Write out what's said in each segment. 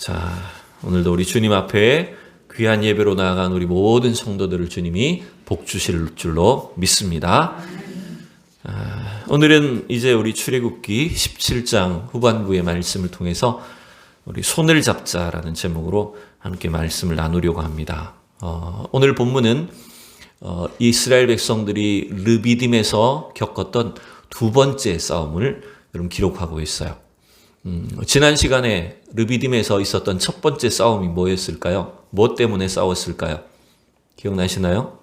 자, 오늘도 우리 주님 앞에 귀한 예배로 나아간 우리 모든 성도들을 주님이 복 주실 줄로 믿습니다. 오늘은 이제 우리 출애굽기 17장 후반부의 말씀을 통해서 우리 손을 잡자라는 제목으로 함께 말씀을 나누려고 합니다. 오늘 본문은 이스라엘 백성들이 르비딤에서 겪었던 두 번째 싸움을 여러분 기록하고 있어요. 지난 시간에 르비딤에서 있었던 첫 번째 싸움이 뭐였을까요? 뭐 때문에 싸웠을까요? 기억나시나요?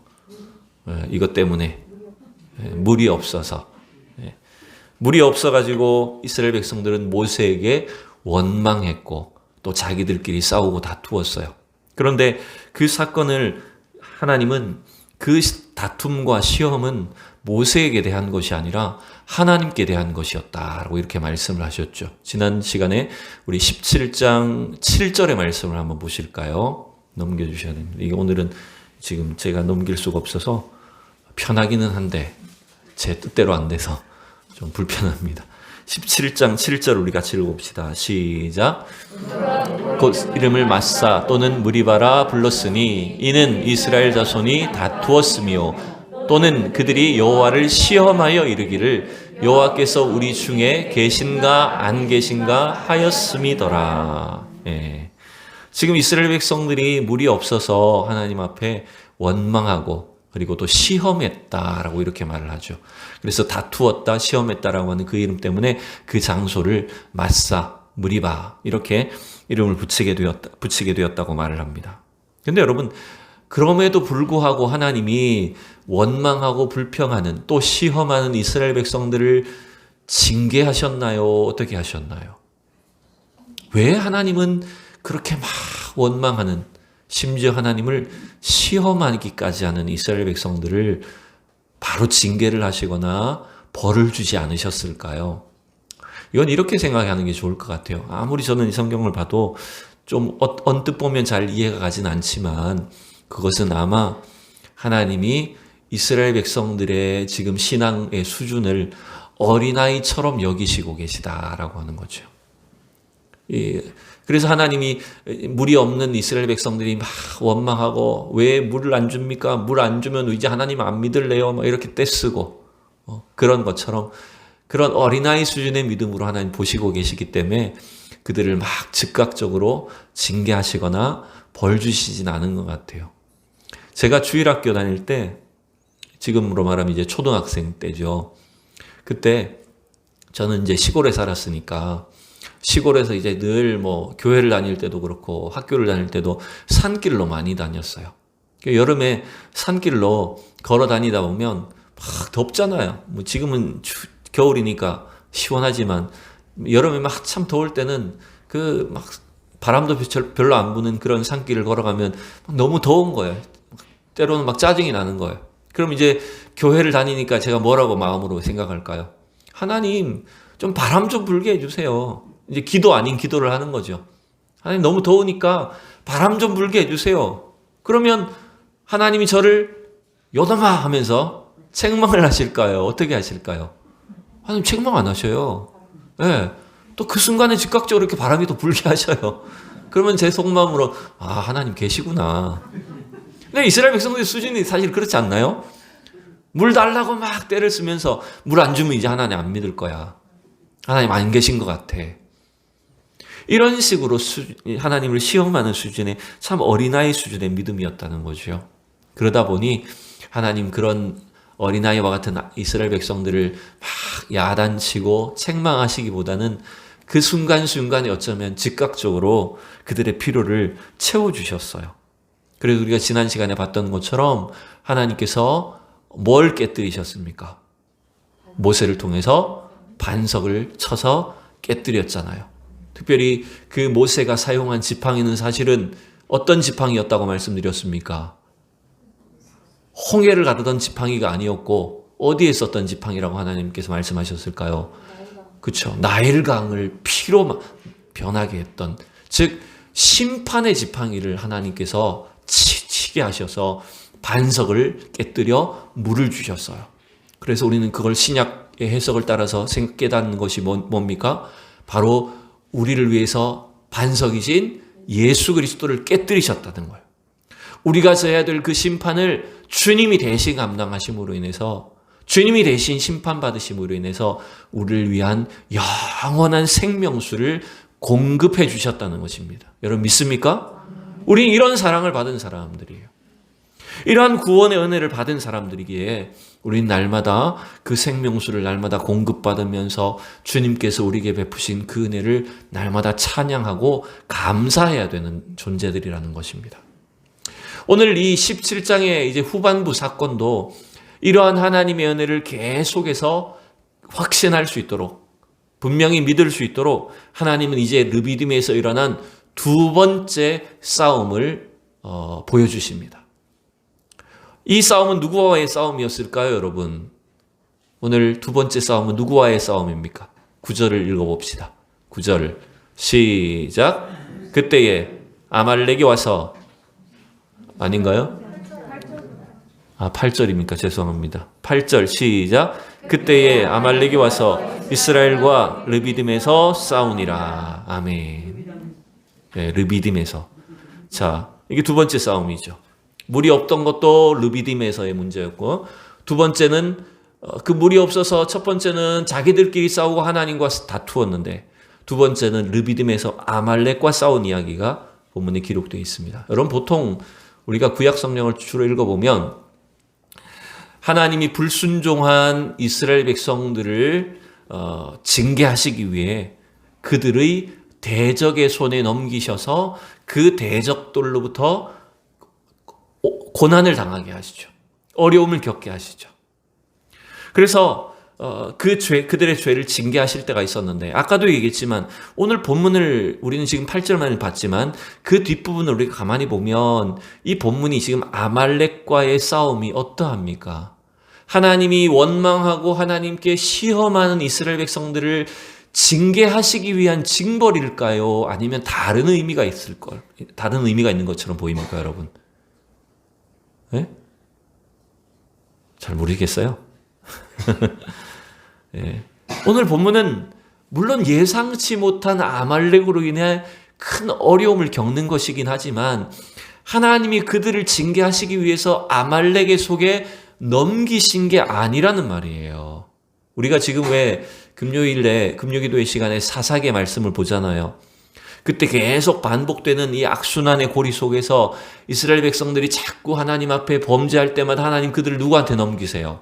이것 때문에 물이 없어서. 물이 없어가지고 이스라엘 백성들은 모세에게 원망했고 또 자기들끼리 싸우고 다투었어요. 그런데 그 사건을 하나님은 그 다툼과 시험은 모세에게 대한 것이 아니라 하나님께 대한 것이었다라고 이렇게 말씀을 하셨죠. 지난 시간에 우리 17장 7절의 말씀을 한번 보실까요? 넘겨주셔야 됩니다. 이게 오늘은 지금 제가 넘길 수가 없어서 편하기는 한데 제 뜻대로 안 돼서 좀 불편합니다. 17장 7절 우리 같이 읽어봅시다. 시작. 곧 이름을 마사 또는 무리바라 불렀으니 이는 이스라엘 자손이 다투었으며 또는 그들이 여호와를 시험하여 이르기를 여호와께서 우리 중에 계신가 안 계신가 하였음이더라. 지금 이스라엘 백성들이 물이 없어서 하나님 앞에 원망하고 그리고 또 시험했다라고 이렇게 말을 하죠. 그래서 다투었다, 시험했다라고 하는 그 이름 때문에 그 장소를 마사, 무리바 이렇게 이름을 붙이게 되었다고 말을 합니다. 근데 여러분, 그럼에도 불구하고 하나님이 원망하고 불평하는 또 시험하는 이스라엘 백성들을 징계하셨나요? 어떻게 하셨나요? 왜 하나님은 그렇게 막 원망하는, 심지어 하나님을 시험하기까지 하는 이스라엘 백성들을 바로 징계를 하시거나 벌을 주지 않으셨을까요? 이건 이렇게 생각하는 게 좋을 것 같아요. 아무리 저는 이 성경을 봐도 좀 언뜻 보면 잘 이해가 가진 않지만 그것은 아마 하나님이 이스라엘 백성들의 지금 신앙의 수준을 어린아이처럼 여기시고 계시다라고 하는 거죠. 그래서 하나님이 물이 없는 이스라엘 백성들이 막 원망하고 왜 물을 안 줍니까? 물 안 주면 이제 하나님 안 믿을래요? 막 이렇게 떼쓰고 그런 것처럼 그런 어린아이 수준의 믿음으로 하나님 보시고 계시기 때문에 그들을 막 즉각적으로 징계하시거나 벌 주시진 않은 것 같아요. 제가 주일학교 다닐 때, 지금으로 말하면 이제 초등학생 때죠. 그때 저는 이제 시골에 살았으니까 시골에서 이제 늘 뭐 교회를 다닐 때도 그렇고 학교를 다닐 때도 산길로 많이 다녔어요. 여름에 산길로 걸어 다니다 보면 막 덥잖아요. 뭐 지금은 겨울이니까 시원하지만 여름에 막 참 더울 때는 그 막 바람도 별로 안 부는 그런 산길을 걸어가면 막 너무 더운 거예요. 때로는 막 짜증이 나는 거예요. 그럼 이제 교회를 다니니까 제가 뭐라고 마음으로 생각할까요? 하나님 좀 바람 좀 불게 해주세요. 이제 기도 아닌 기도를 하는 거죠. 하나님 너무 더우니까 바람 좀 불게 해주세요. 그러면 하나님이 저를 요놈아 하면서 책망을 하실까요? 어떻게 하실까요? 하나님 책망 안 하셔요. 네. 또 그 순간에 즉각적으로 이렇게 바람이 또 불게 하셔요. 그러면 제 속마음으로 하나님 계시구나. 근데 이스라엘 백성들의 수준이 사실 그렇지 않나요? 물 달라고 막 때를 쓰면서 물 안 주면 이제 하나님 안 믿을 거야. 하나님 안 계신 것 같아. 이런 식으로 하나님을 시험하는 수준의 참 어린아이 수준의 믿음이었다는 거죠. 그러다 보니 하나님 그런 어린아이와 같은 이스라엘 백성들을 막 야단치고 책망하시기보다는 그 순간순간에 어쩌면 즉각적으로 그들의 필요를 채워주셨어요. 그래서 우리가 지난 시간에 봤던 것처럼 하나님께서 뭘 깨뜨리셨습니까? 모세를 통해서 반석을 쳐서 깨뜨렸잖아요. 특별히 그 모세가 사용한 지팡이는 사실은 어떤 지팡이였다고 말씀드렸습니까? 홍해를 가르던 지팡이가 아니었고 어디에 썼던 지팡이라고 하나님께서 말씀하셨을까요? 그렇죠. 나일강을 피로 변하게 했던, 즉 심판의 지팡이를 하나님께서 치게 하셔서 반석을 깨뜨려 물을 주셨어요. 그래서 우리는 그걸 신약의 해석을 따라서 깨닫는 것이 뭡니까? 바로 우리를 위해서 반석이신 예수 그리스도를 깨뜨리셨다는 거예요. 우리가 져야 될 그 심판을 주님이 대신 감당하심으로 인해서, 주님이 대신 심판받으심으로 인해서 우리를 위한 영원한 생명수를 공급해 주셨다는 것입니다. 여러분 믿습니까? 우린 이런 사랑을 받은 사람들이에요. 이러한 구원의 은혜를 받은 사람들이기에 우린 날마다 그 생명수를 날마다 공급받으면서 주님께서 우리에게 베푸신 그 은혜를 날마다 찬양하고 감사해야 되는 존재들이라는 것입니다. 오늘 이 17장의 이제 후반부 사건도 이러한 하나님의 은혜를 계속해서 확신할 수 있도록, 분명히 믿을 수 있도록 하나님은 이제 르비딤에서 일어난 두 번째 싸움을 보여주십니다. 이 싸움은 누구와의 싸움이었을까요, 여러분? 오늘 두 번째 싸움은 누구와의 싸움입니까? 9절을 읽어봅시다. 9절 시작. 그때에 아말렉이 와서, 아닌가요? 8절입니까? 죄송합니다. 8절 시작. 그때에 아말렉이 와서 이스라엘과 르비딤에서 싸우니라. 아멘. 네, 르비딤에서. 자, 이게 두 번째 싸움이죠. 물이 없던 것도 르비딤에서의 문제였고, 두 번째는 그 물이 없어서 첫 번째는 자기들끼리 싸우고 하나님과 다투었는데, 두 번째는 르비딤에서 아말렉과 싸운 이야기가 본문에 기록되어 있습니다. 여러분 보통 우리가 구약 성경을 주로 읽어보면 하나님이 불순종한 이스라엘 백성들을 징계하시기 위해 그들의 대적의 손에 넘기셔서 그 대적들로부터 고난을 당하게 하시죠. 어려움을 겪게 하시죠. 그래서 그들의 죄를 징계하실 때가 있었는데, 아까도 얘기했지만 오늘 본문을 우리는 지금 8절만 봤지만 그 뒷부분을 우리가 가만히 보면 이 본문이 지금 아말렉과의 싸움이 어떠합니까? 하나님이 원망하고 하나님께 시험하는 이스라엘 백성들을 징계하시기 위한 징벌일까요? 아니면 다른 의미가 있을걸? 다른 의미가 있는 것처럼 보입니까, 여러분? 네? 잘 모르겠어요. 네. 오늘 본문은 물론 예상치 못한 아말렉으로 인해 큰 어려움을 겪는 것이긴 하지만 하나님이 그들을 징계하시기 위해서 아말렉의 속에 넘기신 게 아니라는 말이에요. 우리가 지금 왜 금요일에 금요기도의 시간에 사사기의 말씀을 보잖아요. 그때 계속 반복되는 이 악순환의 고리 속에서 이스라엘 백성들이 자꾸 하나님 앞에 범죄할 때마다 하나님 그들을 누구한테 넘기세요?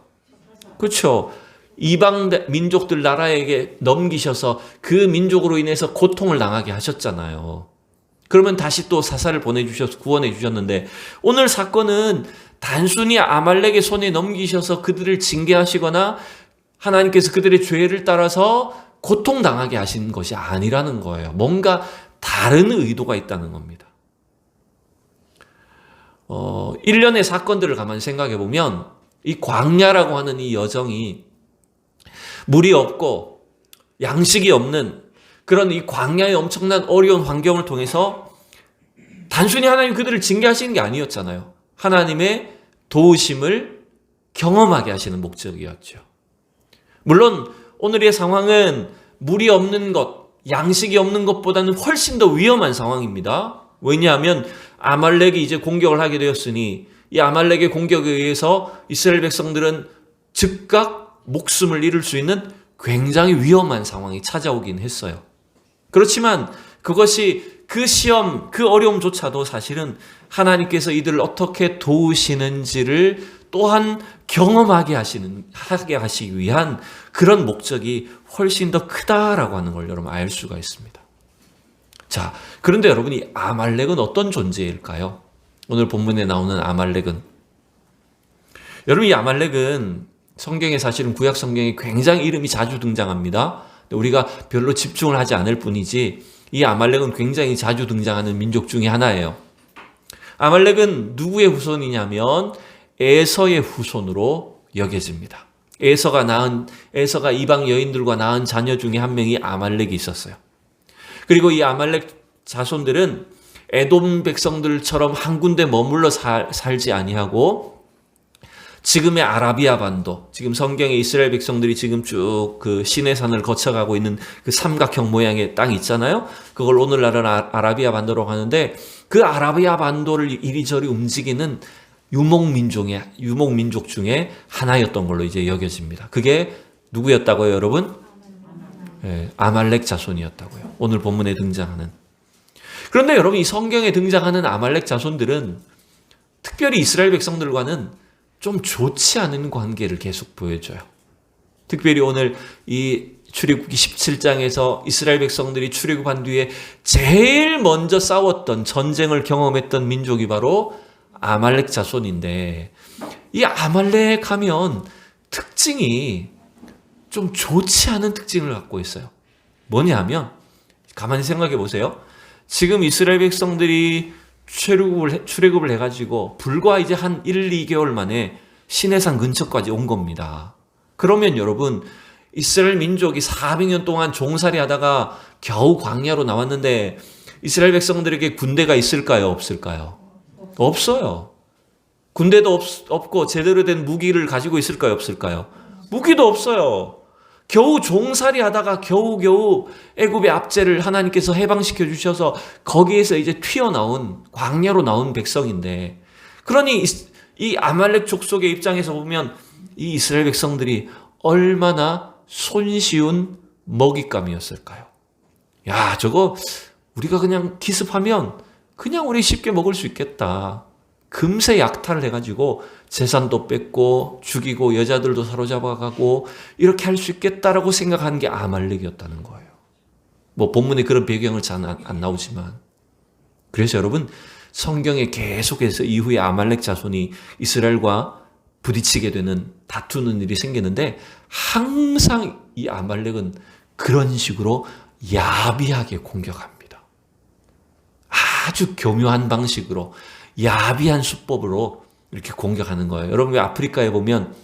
그렇죠. 이방 민족들 나라에게 넘기셔서 그 민족으로 인해서 고통을 당하게 하셨잖아요. 그러면 다시 또 사사를 보내주셔서 구원해 주셨는데, 오늘 사건은 단순히 아말렉의 손에 넘기셔서 그들을 징계하시거나 하나님께서 그들의 죄를 따라서 고통당하게 하신 것이 아니라는 거예요. 뭔가 다른 의도가 있다는 겁니다. 일련의 사건들을 가만히 생각해 보면 이 광야라고 하는 이 여정이 물이 없고 양식이 없는 그런 이 광야의 엄청난 어려운 환경을 통해서 단순히 하나님 그들을 징계하시는 게 아니었잖아요. 하나님의 도우심을 경험하게 하시는 목적이었죠. 물론 오늘의 상황은 물이 없는 것, 양식이 없는 것보다는 훨씬 더 위험한 상황입니다. 왜냐하면 아말렉이 이제 공격을 하게 되었으니 이 아말렉의 공격에 의해서 이스라엘 백성들은 즉각 목숨을 잃을 수 있는 굉장히 위험한 상황이 찾아오긴 했어요. 그렇지만 그것이 그 시험, 그 어려움조차도 사실은 하나님께서 이들을 어떻게 도우시는지를 또한 경험하게 하시기 위한 그런 목적이 훨씬 더 크다라고 하는 걸 여러분 알 수가 있습니다. 자, 그런데 여러분 이 아말렉은 어떤 존재일까요? 오늘 본문에 나오는 아말렉은, 여러분 이 아말렉은 성경에 사실은 구약 성경에 굉장히 이름이 자주 등장합니다. 우리가 별로 집중을 하지 않을 뿐이지 이 아말렉은 굉장히 자주 등장하는 민족 중에 하나예요. 아말렉은 누구의 후손이냐면 에서의 후손으로 여겨집니다. 에서가 이방 여인들과 낳은 자녀 중에 한 명이 아말렉이 있었어요. 그리고 이 아말렉 자손들은 에돔 백성들처럼 한 군데 머물러 살지 아니하고 지금의 아라비아 반도, 지금 성경에 이스라엘 백성들이 지금 쭉 그 시내산을 거쳐가고 있는 그 삼각형 모양의 땅이 있잖아요. 그걸 오늘날은 아라비아 반도라고 하는데, 그 아라비아 반도를 이리저리 움직이는 유목민족 중에 하나였던 걸로 이제 여겨집니다. 그게 누구였다고요, 여러분? 네, 아말렉 자손이었다고요. 오늘 본문에 등장하는. 그런데 여러분, 이 성경에 등장하는 아말렉 자손들은 특별히 이스라엘 백성들과는 좀 좋지 않은 관계를 계속 보여줘요. 특별히 오늘 이 출애굽기 17장에서 이스라엘 백성들이 출애굽한 뒤에 제일 먼저 싸웠던, 전쟁을 경험했던 민족이 바로 아말렉 자손인데, 이 아말렉 하면 특징이 좀 좋지 않은 특징을 갖고 있어요. 뭐냐 하면, 가만히 생각해 보세요. 지금 이스라엘 백성들이 출애굽을 해가지고 불과 이제 한 1, 2개월 만에 시내산 근처까지 온 겁니다. 그러면 여러분, 이스라엘 민족이 400년 동안 종살이 하다가 겨우 광야로 나왔는데 이스라엘 백성들에게 군대가 있을까요? 없을까요? 없어요. 군대도 없고 제대로 된 무기를 가지고 있을까요? 없을까요? 무기도 없어요. 겨우 종살이 하다가 겨우겨우 애굽의 압제를 하나님께서 해방시켜 주셔서 거기에서 이제 튀어나온, 광야로 나온 백성인데, 그러니 이 아말렉 족속의 입장에서 보면 이 이스라엘 백성들이 얼마나 손쉬운 먹잇감이었을까요? 야, 저거 우리가 그냥 기습하면 그냥 우리 쉽게 먹을 수 있겠다. 금세 약탈을 해가지고 재산도 뺏고 죽이고 여자들도 사로잡아가고 이렇게 할 수 있겠다라고 생각하는 게 아말렉이었다는 거예요. 뭐 본문에 그런 배경을 잘 안 나오지만, 그래서 여러분, 성경에 계속해서 이후에 아말렉 자손이 이스라엘과 부딪히게 되는, 다투는 일이 생기는데, 항상 이 아말렉은 그런 식으로 야비하게 공격합니다. 아주 교묘한 방식으로, 야비한 수법으로 이렇게 공격하는 거예요. 여러분, 아프리카에 보면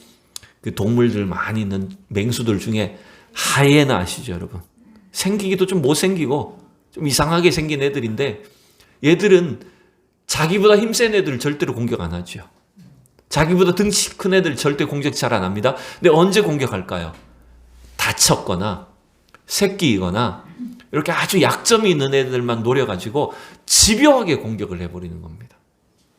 그 동물들 많이 있는 맹수들 중에 하이에나 아시죠, 여러분? 생기기도 좀 못생기고 좀 이상하게 생긴 애들인데, 얘들은 자기보다 힘센 애들 절대로 공격 안 하죠. 자기보다 등치 큰 애들 절대 공격 잘 안 합니다. 근데 언제 공격할까요? 다쳤거나 새끼이거나 이렇게 아주 약점이 있는 애들만 노려가지고 집요하게 공격을 해버리는 겁니다.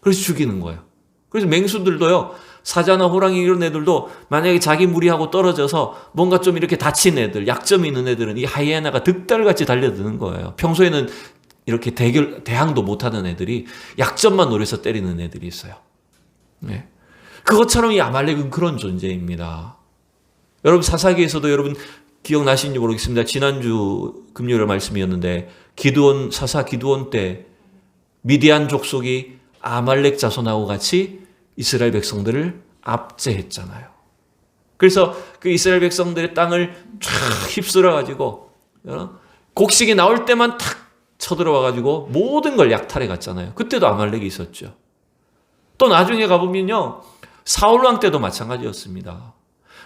그래서 죽이는 거예요. 그래서 맹수들도요, 사자나 호랑이 이런 애들도 만약에 자기 무리하고 떨어져서 뭔가 좀 이렇게 다친 애들, 약점이 있는 애들은 이 하이에나가 득달같이 달려드는 거예요. 평소에는 이렇게 대항도 못하는 애들이 약점만 노려서 때리는 애들이 있어요. 네. 그것처럼 이 아말렉은 그런 존재입니다. 여러분, 사사기에서도 여러분 기억나시는지 모르겠습니다. 지난주 금요일 말씀이었는데, 사사 기드온 때 미디안 족속이 아말렉 자손하고 같이 이스라엘 백성들을 압제했잖아요. 그래서 그 이스라엘 백성들의 땅을 쫙 휩쓸어가지고 곡식이 나올 때만 탁 쳐들어와가지고 모든 걸 약탈해 갔잖아요. 그때도 아말렉이 있었죠. 또 나중에 가보면요, 사울왕 때도 마찬가지였습니다.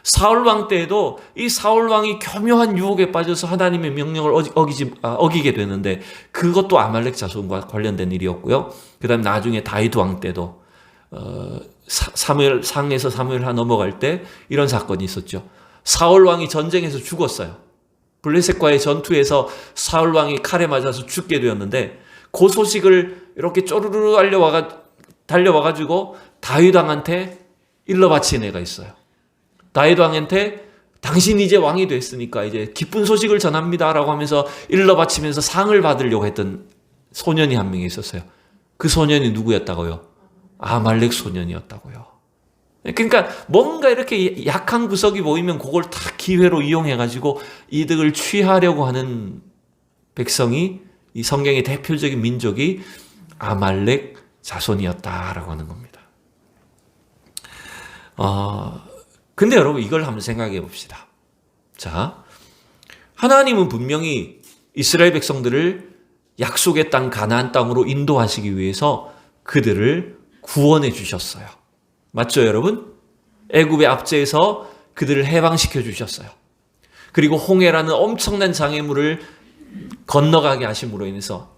사울왕 때에도 이 사울왕이 교묘한 유혹에 빠져서 하나님의 명령을 어기게 되는데, 그것도 아말렉 자손과 관련된 일이었고요. 그 다음에 나중에 다윗왕 때도 상에서 사무엘하 넘어갈 때 이런 사건이 있었죠. 사울왕이 전쟁에서 죽었어요. 블레셋과의 전투에서 사울왕이 칼에 맞아서 죽게 되었는데, 그 소식을 이렇게 쪼르르 달려와가지고 다윗왕한테 일러 바친 애가 있어요. 다윗왕한테 당신이 이제 왕이 됐으니까 이제 기쁜 소식을 전합니다라고 하면서 일러 바치면서 상을 받으려고 했던 소년이 한 명 있었어요. 그 소년이 누구였다고요? 아말렉 소년이었다고요. 그러니까 뭔가 이렇게 약한 구석이 보이면 그걸 다 기회로 이용해가지고 이득을 취하려고 하는 백성이, 이 성경의 대표적인 민족이 아말렉 자손이었다라고 하는 겁니다. 근데 여러분, 이걸 한번 생각해 봅시다. 자, 하나님은 분명히 이스라엘 백성들을 약속의 땅 가나안 땅으로 인도하시기 위해서 그들을 구원해 주셨어요. 맞죠, 여러분? 애굽의 압제에서 그들을 해방시켜 주셨어요. 그리고 홍해라는 엄청난 장애물을 건너가게 하심으로 인해서,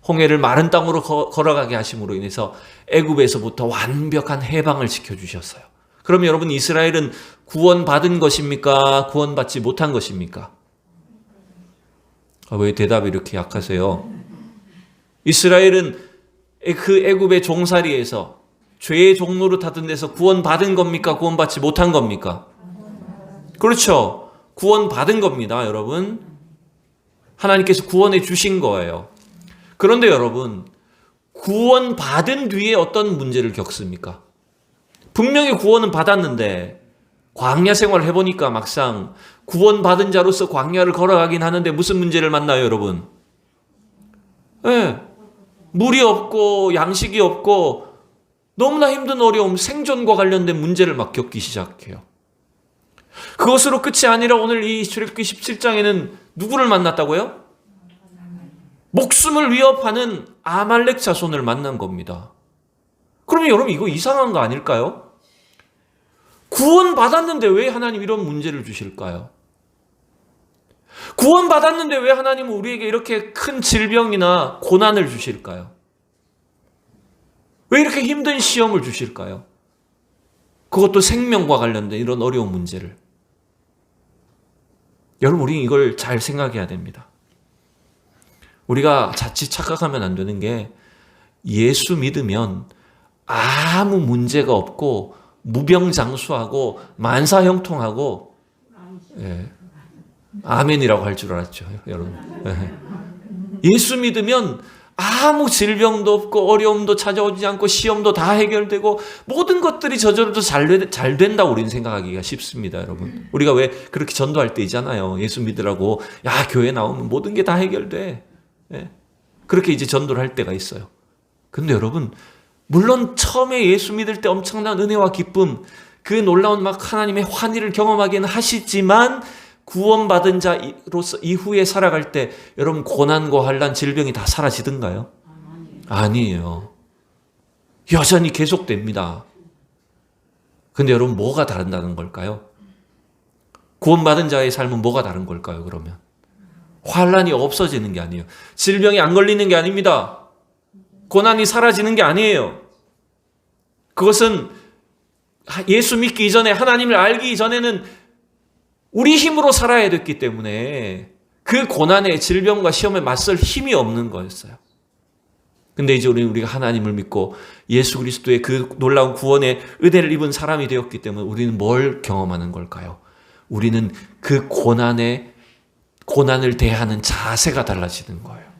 홍해를 마른 땅으로 걸어가게 하심으로 인해서 애굽에서부터 완벽한 해방을 시켜 주셨어요. 그럼 여러분, 이스라엘은 구원받은 것입니까? 구원받지 못한 것입니까? 왜 대답이 이렇게 약하세요? 이스라엘은 그 애굽의 종살이에서 죄의 종로로 타던 데서 구원받은 겁니까? 구원받지 못한 겁니까? 그렇죠. 구원받은 겁니다, 여러분. 하나님께서 구원해 주신 거예요. 그런데 여러분, 구원받은 뒤에 어떤 문제를 겪습니까? 분명히 구원은 받았는데 광야 생활을 해보니까 막상 구원받은 자로서 광야를 걸어가긴 하는데 무슨 문제를 만나요, 여러분? 물이 없고 양식이 없고 너무나 힘든 어려움, 생존과 관련된 문제를 막 겪기 시작해요. 그것으로 끝이 아니라 오늘 이 출애굽기 17장에는 누구를 만났다고요? 목숨을 위협하는 아말렉 자손을 만난 겁니다. 그러면 여러분, 이거 이상한 거 아닐까요? 구원받았는데 왜 하나님 이런 문제를 주실까요? 구원받았는데 왜 하나님은 우리에게 이렇게 큰 질병이나 고난을 주실까요? 왜 이렇게 힘든 시험을 주실까요? 그것도 생명과 관련된 이런 어려운 문제를. 여러분, 우리 이걸 잘 생각해야 됩니다. 우리가 자칫 착각하면 안 되는 게, 예수 믿으면 아무 문제가 없고 무병장수하고 만사형통하고, 아멘이라고 할 줄 알았죠, 여러분. 예수 믿으면 아무 질병도 없고 어려움도 찾아오지 않고 시험도 다 해결되고 모든 것들이 저절로 잘 된다고 우리는 생각하기가 쉽습니다, 여러분. 우리가 왜 그렇게 전도할 때 있잖아요. 예수 믿으라고, 야, 교회 나오면 모든 게 다 해결돼. 그렇게 이제 전도를 할 때가 있어요. 근데 여러분, 물론 처음에 예수 믿을 때 엄청난 은혜와 기쁨, 그 놀라운 막 하나님의 환희를 경험하기는 하시지만, 구원받은 자로서 이후에 살아갈 때 여러분, 고난과 환난, 질병이 다 사라지던가요? 아니에요. 여전히 계속됩니다. 근데 여러분, 뭐가 다른다는 걸까요? 구원받은 자의 삶은 뭐가 다른 걸까요, 그러면? 환난이 없어지는 게 아니에요. 질병이 안 걸리는 게 아닙니다. 고난이 사라지는 게 아니에요. 그것은 예수 믿기 이전에, 하나님을 알기 이전에는 우리 힘으로 살아야 됐기 때문에 그 고난의 질병과 시험에 맞설 힘이 없는 거였어요. 근데 이제 우리가 하나님을 믿고 예수 그리스도의 그 놀라운 구원의 은혜를 입은 사람이 되었기 때문에 우리는 뭘 경험하는 걸까요? 우리는 그 고난을 대하는 자세가 달라지는 거예요.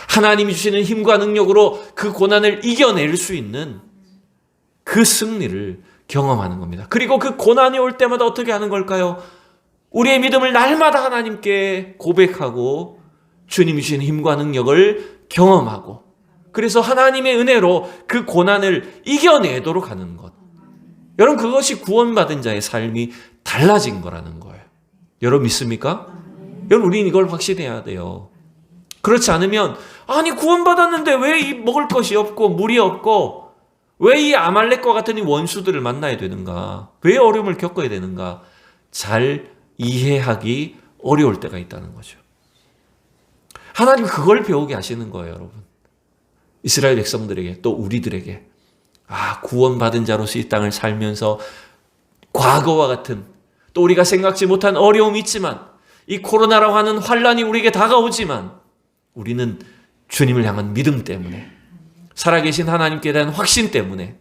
하나님이 주시는 힘과 능력으로 그 고난을 이겨낼 수 있는 그 승리를 경험하는 겁니다. 그리고 그 고난이 올 때마다 어떻게 하는 걸까요? 우리의 믿음을 날마다 하나님께 고백하고 주님이 주신 힘과 능력을 경험하고, 그래서 하나님의 은혜로 그 고난을 이겨내도록 하는 것. 여러분, 그것이 구원받은 자의 삶이 달라진 거라는 거예요. 여러분 믿습니까? 여러분, 우리는 이걸 확신해야 돼요. 그렇지 않으면, 아니 구원받았는데 왜 이 먹을 것이 없고 물이 없고 왜 이 아말렉과 같은 이 원수들을 만나야 되는가? 왜 어려움을 겪어야 되는가? 잘 이해하기 어려울 때가 있다는 거죠. 하나님 그걸 배우게 하시는 거예요, 여러분. 이스라엘 백성들에게, 또 우리들에게. 구원받은 자로서 이 땅을 살면서 과거와 같은, 또 우리가 생각지 못한 어려움이 있지만, 이 코로나라고 하는 환란이 우리에게 다가오지만, 우리는 주님을 향한 믿음 때문에, 살아계신 하나님께 대한 확신 때문에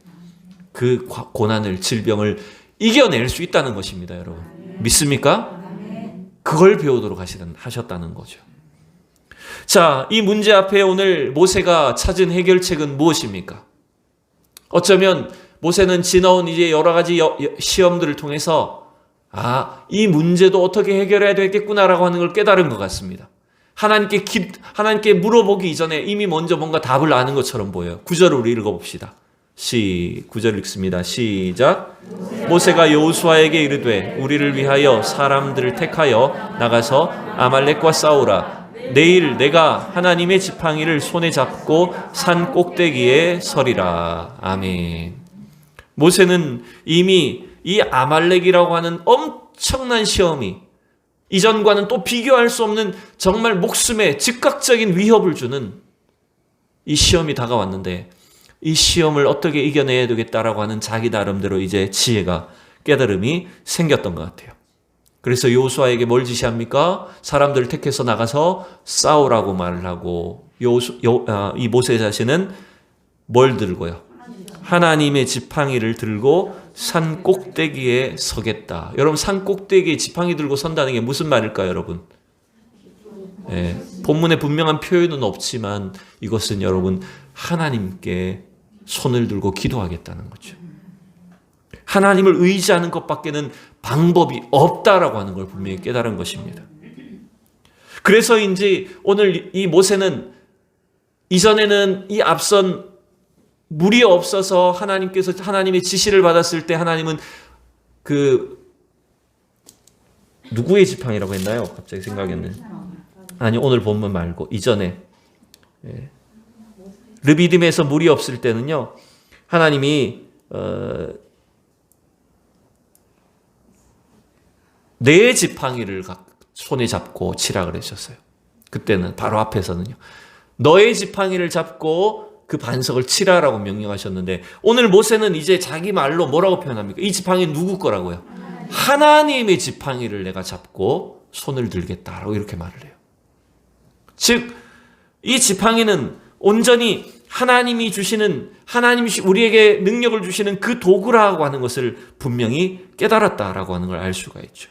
그 고난을, 질병을 이겨낼 수 있다는 것입니다, 여러분. 믿습니까? 그걸 배우도록 하셨다는 거죠. 자, 이 문제 앞에 오늘 모세가 찾은 해결책은 무엇입니까? 어쩌면 모세는 지나온 이제 여러 가지 시험들을 통해서 이 문제도 어떻게 해결해야 되겠구나라고 하는 걸 깨달은 것 같습니다. 하나님께 물어보기 이전에 이미 먼저 뭔가 답을 아는 것처럼 보여요. 9절을 우리 읽어봅시다. 9절 읽습니다. 시작. 모세가 여호수아에게 이르되 우리를 위하여 사람들을 택하여 나가서 아말렉과 싸우라. 내일 내가 하나님의 지팡이를 손에 잡고 산 꼭대기에 서리라. 아멘. 모세는 이미 이 아말렉이라고 하는 엄청난 시험이 이전과는 또 비교할 수 없는 정말 목숨에 즉각적인 위협을 주는 이 시험이 다가왔는데 이 시험을 어떻게 이겨내야 되겠다라고 하는 자기 나름대로 이제 지혜가, 깨달음이 생겼던 것 같아요. 그래서 여호수아에게 뭘 지시합니까? 사람들을 택해서 나가서 싸우라고 말을 하고, 이 모세 자신은 뭘 들고요? 하나님의 지팡이를 들고 산 꼭대기에 서겠다. 여러분, 산 꼭대기에 지팡이 들고 선다는 게 무슨 말일까요, 여러분? 본문에 분명한 표현은 없지만 이것은 여러분, 하나님께 손을 들고 기도하겠다는 거죠. 하나님을 의지하는 것밖에는 방법이 없다라고 하는 걸 분명히 깨달은 것입니다. 그래서인지 오늘 이 모세는, 이전에는 이 앞선 물이 없어서 하나님께서 하나님의 지시를 받았을 때 하나님은 누구의 지팡이라고 했나요? 갑자기 생각이 안 나요. 아니, 오늘 본문 말고 이전에 르비딤에서 물이 없을 때는요, 하나님이 네 지팡이를 손에 잡고 치라 그러셨어요. 그때는 바로 앞에서는요, 너의 지팡이를 잡고 그 반석을 치라라고 명령하셨는데, 오늘 모세는 이제 자기 말로 뭐라고 표현합니까? 이 지팡이는 누구 거라고요? 하나님의 지팡이를 내가 잡고 손을 들겠다라고 이렇게 말을 해요. 즉, 이 지팡이는 온전히 하나님이 우리에게 능력을 주시는 그 도구라고 하는 것을 분명히 깨달았다라고 하는 걸 알 수가 있죠.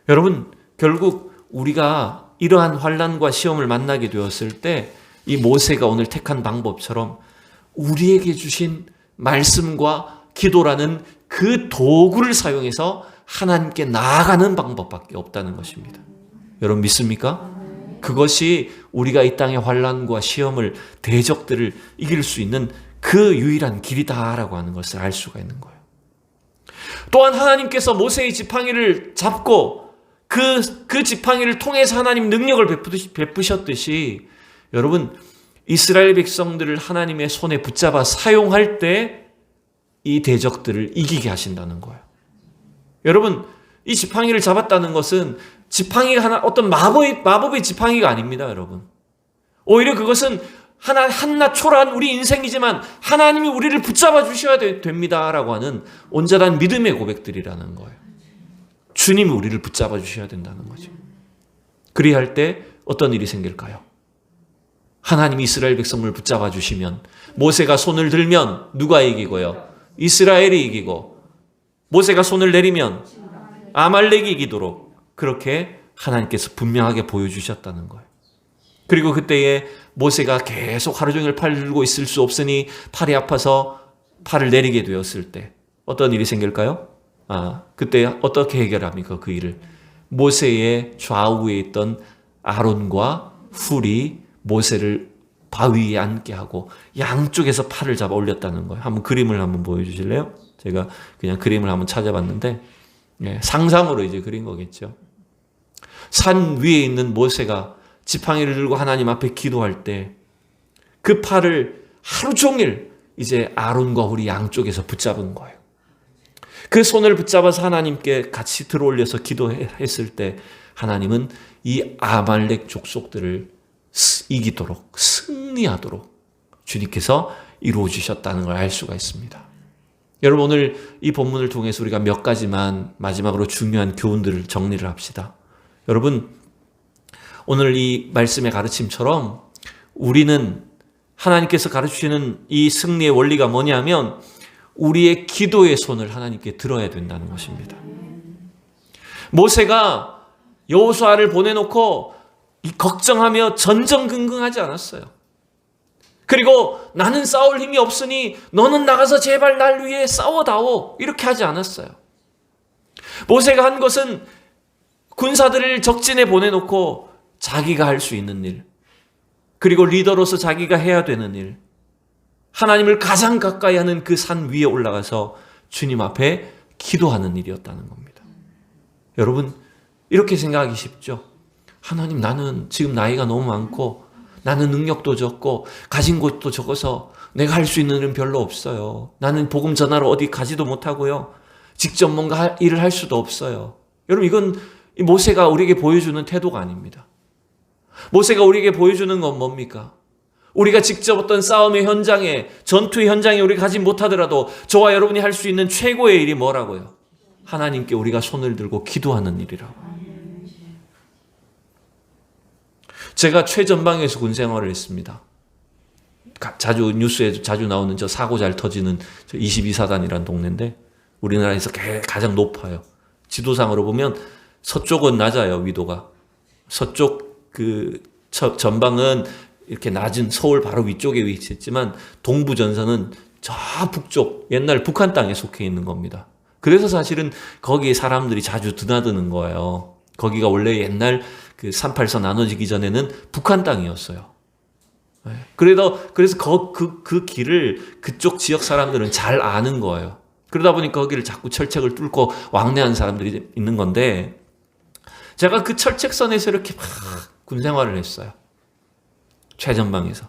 여러분, 결국 우리가 이러한 환난과 시험을 만나게 되었을 때 이 모세가 오늘 택한 방법처럼 우리에게 주신 말씀과 기도라는 그 도구를 사용해서 하나님께 나아가는 방법밖에 없다는 것입니다. 여러분, 믿습니까? 그것이 우리가 이 땅의 환난과 시험을, 대적들을 이길 수 있는 그 유일한 길이다라고 하는 것을 알 수가 있는 거예요. 또한 하나님께서 모세의 지팡이를 잡고 그 지팡이를 통해서 하나님 능력을 베푸셨듯이, 여러분, 이스라엘 백성들을 하나님의 손에 붙잡아 사용할 때 이 대적들을 이기게 하신다는 거예요. 여러분, 이 지팡이를 잡았다는 것은 지팡이가 어떤 마법의 지팡이가 아닙니다, 여러분. 오히려 그것은 한낱 초라한 우리 인생이지만 하나님이 우리를 붙잡아 주셔야 됩니다라고 하는 온전한 믿음의 고백들이라는 거예요. 주님이 우리를 붙잡아 주셔야 된다는 거죠. 그리할 때 어떤 일이 생길까요? 하나님이 이스라엘 백성을 붙잡아 주시면, 모세가 손을 들면 누가 이기고요? 이스라엘이 이기고, 모세가 손을 내리면 아말렉이 이기도록 그렇게 하나님께서 분명하게 보여주셨다는 거예요. 그리고 그때에 모세가 계속 하루 종일 팔을 들고 있을 수 없으니 팔이 아파서 팔을 내리게 되었을 때 어떤 일이 생길까요? 그때 어떻게 해결합니까? 그 일을 모세의 좌우에 있던 아론과 훌이 모세를 바위에 앉게 하고 양쪽에서 팔을 잡아 올렸다는 거예요. 한번 그림을 한번 보여주실래요? 제가 그냥 그림을 한번 찾아봤는데, 상상으로 이제 그린 거겠죠. 산 위에 있는 모세가 지팡이를 들고 하나님 앞에 기도할 때 그 팔을 하루 종일 이제 아론과 훌이 양쪽에서 붙잡은 거예요. 그 손을 붙잡아서 하나님께 같이 들어올려서 기도했을 때 하나님은 이 아말렉 족속들을 이기도록, 승리하도록 주님께서 이루어 주셨다는 걸 알 수가 있습니다. 여러분, 오늘 이 본문을 통해서 우리가 몇 가지만 마지막으로 중요한 교훈들을 정리를 합시다. 여러분, 오늘 이 말씀의 가르침처럼 우리는 하나님께서 가르치시는 이 승리의 원리가 뭐냐면 우리의 기도의 손을 하나님께 들어야 된다는 것입니다. 모세가 여호수아를 보내놓고 걱정하며 전전긍긍하지 않았어요. 그리고 나는 싸울 힘이 없으니 너는 나가서 제발 날 위해 싸워다오, 이렇게 하지 않았어요. 모세가 한 것은 군사들을 적진에 보내놓고 자기가 할 수 있는 일, 그리고 리더로서 자기가 해야 되는 일, 하나님을 가장 가까이 하는 그 산 위에 올라가서 주님 앞에 기도하는 일이었다는 겁니다. 여러분, 이렇게 생각하기 쉽죠? 하나님, 나는 지금 나이가 너무 많고 나는 능력도 적고 가진 것도 적어서 내가 할 수 있는 일은 별로 없어요. 나는 복음 전하러 어디 가지도 못하고요. 직접 뭔가 일을 할 수도 없어요. 여러분, 이건 모세가 우리에게 보여주는 태도가 아닙니다. 모세가 우리에게 보여주는 건 뭡니까? 우리가 직접 어떤 싸움의 현장에, 전투의 현장에 우리가 가지 못하더라도 저와 여러분이 할 수 있는 최고의 일이 뭐라고요? 하나님께 우리가 손을 들고 기도하는 일이라고. 제가 최전방에서 군 생활을 했습니다. 자주 뉴스에 자주 나오는 저 사고 잘 터지는 22사단이라는 동네인데 우리나라에서 가장 높아요. 지도상으로 보면 서쪽은 낮아요, 위도가. 서쪽 전방은 이렇게 낮은 서울 바로 위쪽에 위치했지만 동부 전선은 저 북쪽 옛날 북한 땅에 속해 있는 겁니다. 그래서 사실은 거기에 사람들이 자주 드나드는 거예요. 거기가 원래 옛날 3·8선 나눠지기 전에는 북한 땅이었어요. 그래서 그 길을 그쪽 지역 사람들은 잘 아는 거예요. 그러다 보니까 거기를 자꾸 철책을 뚫고 왕래하는 사람들이 있는 건데 제가 그 철책선에서 이렇게 막 군 생활을 했어요. 최전방에서.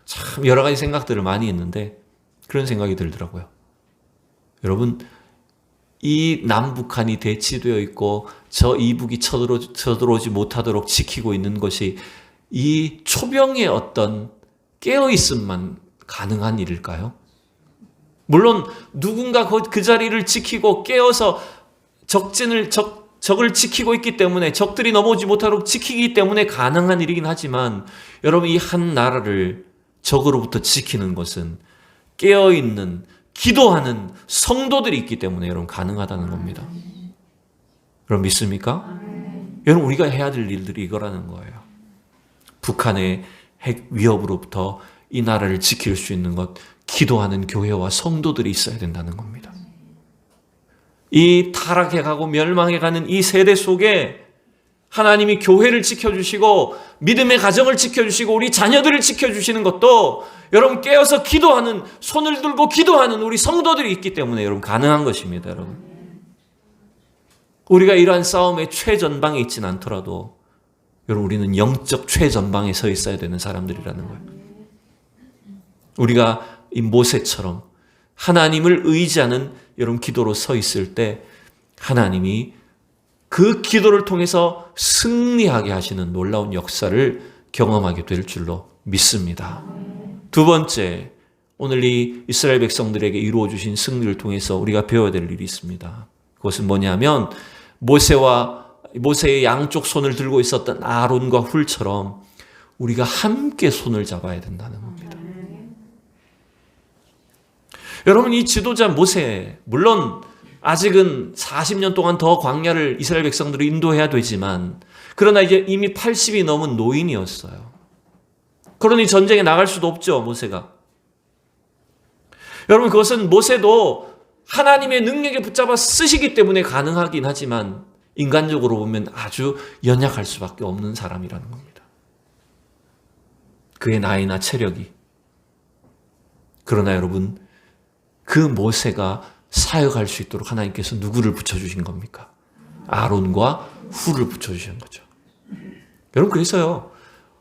참 여러 가지 생각들을 많이 했는데 그런 생각이 들더라고요. 여러분, 이 남북한이 대치되어 있고 저 이북이 쳐들어오지 못하도록 지키고 있는 것이 이 초병의 어떤 깨어있음만 가능한 일일까요? 물론 누군가 그 자리를 지키고 깨어서 적을 지키고 있기 때문에 적들이 넘어오지 못하도록 지키기 때문에 가능한 일이긴 하지만 여러분, 이 한 나라를 적으로부터 지키는 것은 깨어있는 기도하는 성도들이 있기 때문에 여러분 가능하다는 겁니다. 여러분 믿습니까? 여러분 우리가 해야 될 일들이 이거라는 거예요. 북한의 핵 위협으로부터 이 나라를 지킬 수 있는 것, 기도하는 교회와 성도들이 있어야 된다는 겁니다. 이 타락해가고 멸망해가는 이 세대 속에 하나님이 교회를 지켜주시고 믿음의 가정을 지켜주시고 우리 자녀들을 지켜주시는 것도 여러분 깨어서 기도하는, 손을 들고 기도하는 우리 성도들이 있기 때문에 여러분 가능한 것입니다. 여러분 우리가 이러한 싸움의 최전방에 있지는 않더라도 여러분 우리는 영적 최전방에 서 있어야 되는 사람들이라는 거예요. 우리가 이 모세처럼 하나님을 의지하는 여러분 기도로 서 있을 때 하나님이 그 기도를 통해서 승리하게 하시는 놀라운 역사를 경험하게 될 줄로 믿습니다. 두 번째, 오늘 이 이스라엘 백성들에게 이루어 주신 승리를 통해서 우리가 배워야 될 일이 있습니다. 그것은 뭐냐면 모세의 양쪽 손을 들고 있었던 아론과 훌처럼 우리가 함께 손을 잡아야 된다는 겁니다. 여러분 이 지도자 모세, 물론 아직은 40년 동안 더 광야를 이스라엘 백성들을 인도해야 되지만 그러나 이제 이미 80이 넘은 노인이었어요. 그러니 전쟁에 나갈 수도 없죠, 모세가. 여러분 그것은 모세도 하나님의 능력에 붙잡아 쓰시기 때문에 가능하긴 하지만 인간적으로 보면 아주 연약할 수밖에 없는 사람이라는 겁니다. 그의 나이나 체력이. 그러나 여러분 그 모세가 사역할 수 있도록 하나님께서 누구를 붙여주신 겁니까? 아론과 훌을 붙여주신 거죠. 여러분 그래서요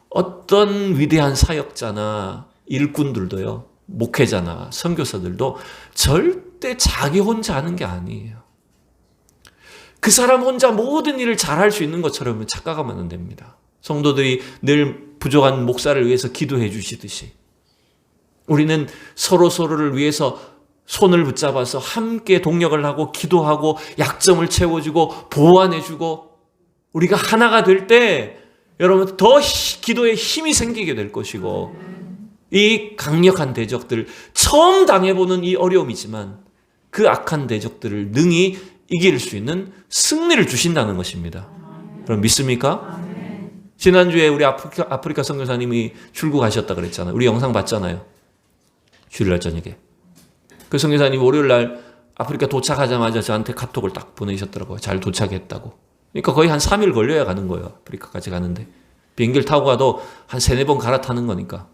어떤 위대한 사역자나 일꾼들도요 목회자나 선교사들도 절대 자기 혼자 하는 게 아니에요. 그 사람 혼자 모든 일을 잘할 수 있는 것처럼 착각하면 안 됩니다. 성도들이 늘 부족한 목사를 위해서 기도해 주시듯이 우리는 서로를 위해서 손을 붙잡아서 함께 동력을 하고 기도하고 약점을 채워주고 보완해주고 우리가 하나가 될 때 여러분 더 기도에 힘이 생기게 될 것이고 이 강력한 대적들 처음 당해보는 이 어려움이지만 그 악한 대적들을 능히 이길 수 있는 승리를 주신다는 것입니다. 그럼 믿습니까? 지난주에 우리 아프리카 선교사님이 출국하셨다 그랬잖아요. 우리 영상 봤잖아요. 주일날 저녁에. 그 선교사님이 월요일날 아프리카 도착하자마자 저한테 카톡을 딱 보내셨더라고요. 잘 도착했다고. 그러니까 거의 한 3일 걸려야 가는 거예요. 아프리카까지 가는데. 비행기를 타고 가도 한 3-4번 갈아타는 거니까.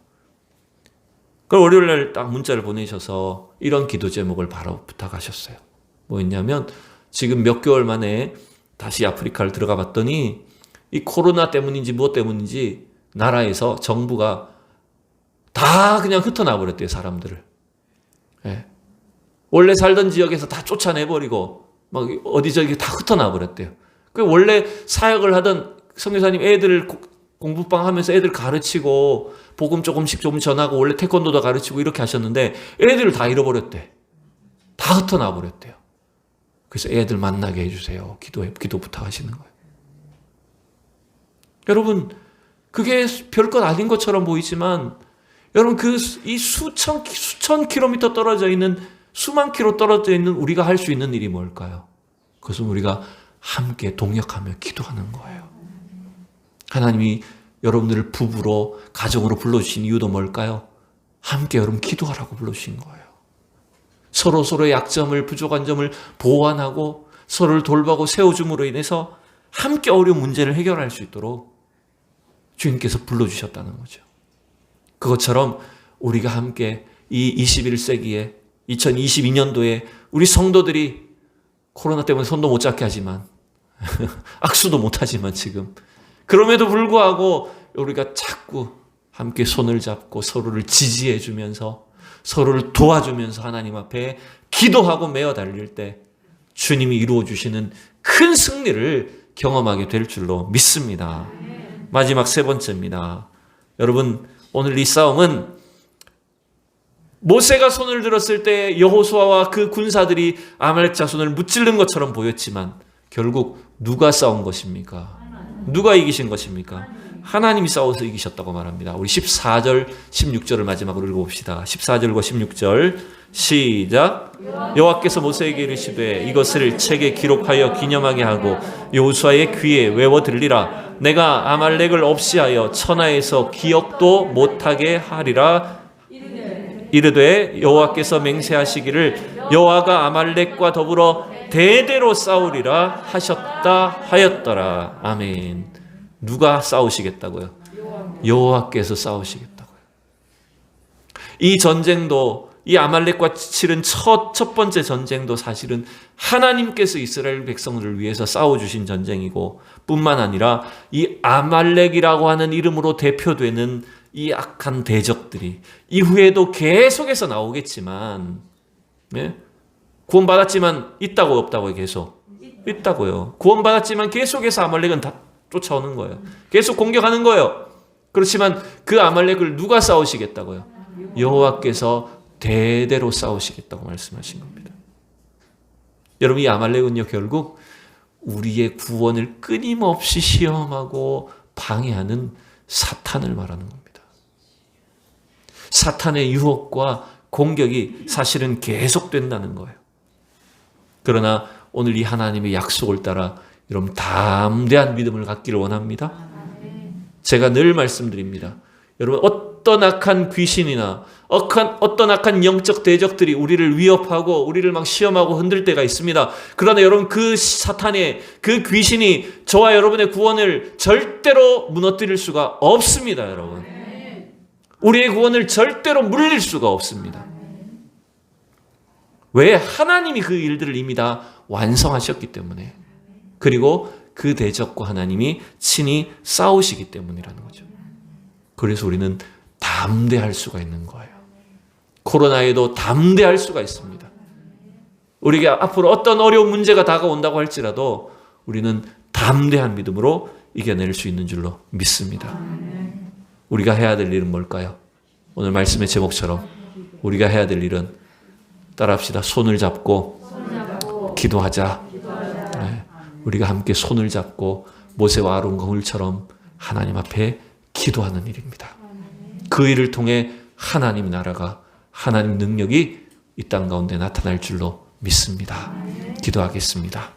그걸 월요일날 딱 문자를 보내셔서 이런 기도 제목을 바로 부탁하셨어요. 뭐였냐면 지금 몇 개월 만에 다시 아프리카를 들어가 봤더니 이 코로나 때문인지 무엇 때문인지 나라에서 정부가 다 그냥 흩어나 버렸대요. 사람들을. 예. 원래 살던 지역에서 다 쫓아내버리고 막 어디저기 다 흩어나 버렸대요. 그 원래 사역을 하던 선교사님 애들 공부방 하면서 애들 가르치고 복음 조금씩 전하고 원래 태권도도 가르치고 이렇게 하셨는데 애들을 다 잃어버렸대. 다 흩어나 버렸대요. 그래서 애들 만나게 해주세요. 기도 부탁하시는 거예요. 여러분, 그게 별것 아닌 것처럼 보이지만 여러분, 이 수천 킬로미터 떨어져 있는, 수만 킬로 떨어져 있는 우리가 할 수 있는 일이 뭘까요? 그것은 우리가 함께 동역하며 기도하는 거예요. 하나님이 여러분들을 부부로, 가정으로 불러주신 이유도 뭘까요? 함께 여러분 기도하라고 불러주신 거예요. 서로의 약점을, 부족한 점을 보완하고 서로를 돌보고 세워줌으로 인해서 함께 어려운 문제를 해결할 수 있도록 주님께서 불러주셨다는 거죠. 그것처럼 우리가 함께 이 21세기에 2022년도에 우리 성도들이 코로나 때문에 손도 못 잡게 하지만 악수도 못 하지만 지금 그럼에도 불구하고 우리가 자꾸 함께 손을 잡고 서로를 지지해 주면서 서로를 도와주면서 하나님 앞에 기도하고 매어 달릴 때 주님이 이루어 주시는 큰 승리를 경험하게 될 줄로 믿습니다. 마지막 세 번째입니다. 여러분, 오늘 이 싸움은 모세가 손을 들었을 때 여호수아와 그 군사들이 아말렉 자손을 무찌른 것처럼 보였지만 결국 누가 싸운 것입니까? 누가 이기신 것입니까? 하나님이 싸워서 이기셨다고 말합니다. 우리 14절, 16절을 마지막으로 읽어봅시다. 14절과 16절 시작. 여호와께서 모세에게 이르시되 이것을 책에 기록하여 기념하게 하고 여호수아의 귀에 외워 들리라. 내가 아말렉을 없이하여 천하에서 기억도 못하게 하리라. 이르되 여호와께서 맹세하시기를 여호와가 아말렉과 더불어 대대로 싸우리라 하셨다 하였더라. 아멘. 누가 싸우시겠다고요? 여호와께서 싸우시겠다고요. 이 전쟁도, 이 아말렉과 치른 첫 번째 전쟁도 사실은 하나님께서 이스라엘 백성들을 위해서 싸워주신 전쟁이고 뿐만 아니라 이 아말렉이라고 하는 이름으로 대표되는 이 악한 대적들이 이후에도 계속해서 나오겠지만, 네? 구원받았지만 있다고 없다고요? 계속 있다고요. 구원받았지만 계속해서 아말렉은 다 쫓아오는 거예요. 계속 공격하는 거예요. 그렇지만 그 아말렉을 누가 싸우시겠다고요? 여호와께서 대대로 싸우시겠다고 말씀하신 겁니다. 여러분, 이 아말렉은요 결국 우리의 구원을 끊임없이 시험하고 방해하는 사탄을 말하는 겁니다. 사탄의 유혹과 공격이 사실은 계속된다는 거예요. 그러나 오늘 이 하나님의 약속을 따라 여러분 담대한 믿음을 갖기를 원합니다. 제가 늘 말씀드립니다. 여러분, 어떤 악한 귀신이나 어떤 악한 영적 대적들이 우리를 위협하고 우리를 막 시험하고 흔들 때가 있습니다. 그러나 여러분, 그 사탄의 그 귀신이 저와 여러분의 구원을 절대로 무너뜨릴 수가 없습니다. 여러분, 우리의 구원을 절대로 물릴 수가 없습니다. 왜? 하나님이 그 일들을 이미 다 완성하셨기 때문에, 그리고 그 대적과 하나님이 친히 싸우시기 때문이라는 거죠. 그래서 우리는 담대할 수가 있는 거예요. 코로나에도 담대할 수가 있습니다. 우리에게 앞으로 어떤 어려운 문제가 다가온다고 할지라도 우리는 담대한 믿음으로 이겨낼 수 있는 줄로 믿습니다. 우리가 해야 될 일은 뭘까요? 오늘 말씀의 제목처럼 우리가 해야 될 일은 따라합시다. 손을 잡고 기도하자. 네. 우리가 함께 손을 잡고 모세와 아론과 훌처럼 하나님 앞에 기도하는 일입니다. 그 일을 통해 하나님 나라가, 하나님 능력이 이 땅 가운데 나타날 줄로 믿습니다. 기도하겠습니다.